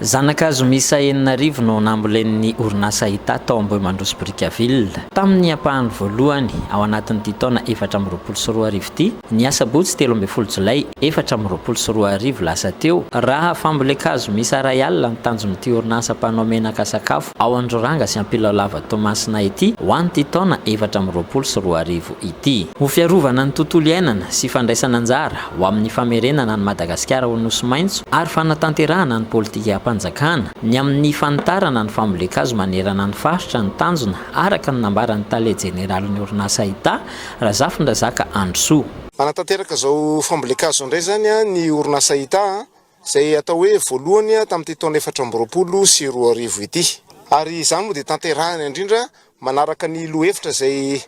Zanakazo misa enina rivo no nambolen'ny orinasa Ita tao Ambohimandroso Brickaville. Tamin'ny ampahany voalohany ao anatin'ity taona 2024 ity, ny Asabotsy 13 Jolay 2024 lasa teo, raha fambolekazo misa ray alina ny tanjon'ity orinasa mpanao menaka sakafo ao Androranga sy Ampilalava Tomasina ity ho an'ity taona 2024 ity. Ho fiarovana ny tontolo iainana sy fandraisana anjara ho amin'ny famerenana ny Madagasikara ho nosy maitso ary fanatanterahana ny politika panjakana ny amin'ny fanitarana ny fambolekazo manerana ny faritra ny tanjona araka ny nambaran'ny tale jeneralin'ny orinasa Ita Razafindrazaka Androsoa. Manatanteraka zao fambolekazo indray zany ny orinasa Ita izay atao hoe voalohany tamin'ity taona 2024 ity. Ary izany moa dia tanterahana indrindra manaraka ny lohevitra izay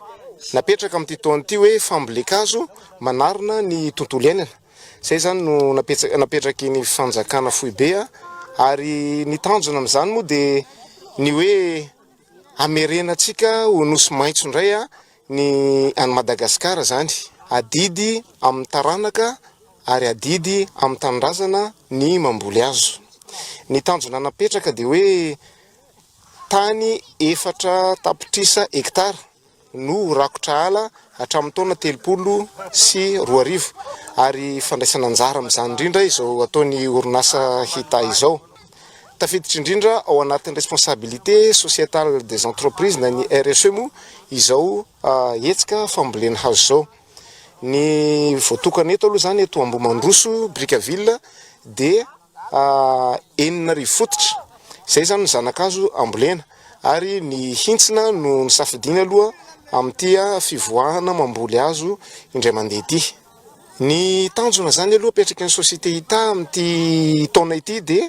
napetraka amin'ity taona ity hoe fambolekazo manarina ny tontolo iainana. Izay zany no napetraky ny fanjakana foibe ary ny tanjona amin'izany moa dia ny hoe amerenantsika ho nosy maitso indray ny any Madagasikara zany. Adidy amin'ny taranaka ary adidy amin'ny tanindrazana ny mamboly azo. Ny tanjona napetraka dia hoe tany 4 tapitrisa hektara no rakotra ala hatramin'ny taona 32 ary fandraisana anjara amin'izany indrindra izao ataony orinasa Ita izao. Tafiditra indrindra ao anatin'ny responsabilité sociétale des entreprises na ny RSE moa izao hetsika fambolena hazo izao. Ny voatokana eto aloha zany eto Ambohimandroso Brickaville dia 9 fototra. Izay zany ny zanakazo ambolena ary ny hintsina no nisafidiana aloha amin'ity fivoahana mamboly azo indray mandeha ity. Ny tanjona zany aloha petraky ny société Ita amin'ity taona ity dia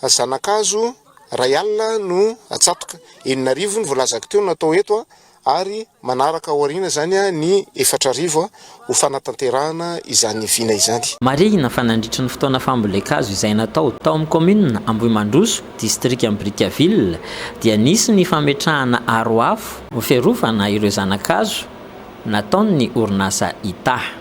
zanakazo ray alina no atsatoka 9 ny voalazako teo natao eto ary manaraka aoriana zany ny 4 ho fanatanterahana izany vina izany. Marihina fanandritry ny fotoana fambolekazo izay natao tao amin'ny commune Ambohimandroso district amin'ny Brickaville dia nisy ny fametrahana aro afo ho fiarovana ireo zanakazo nataon'ny orinasa Ita.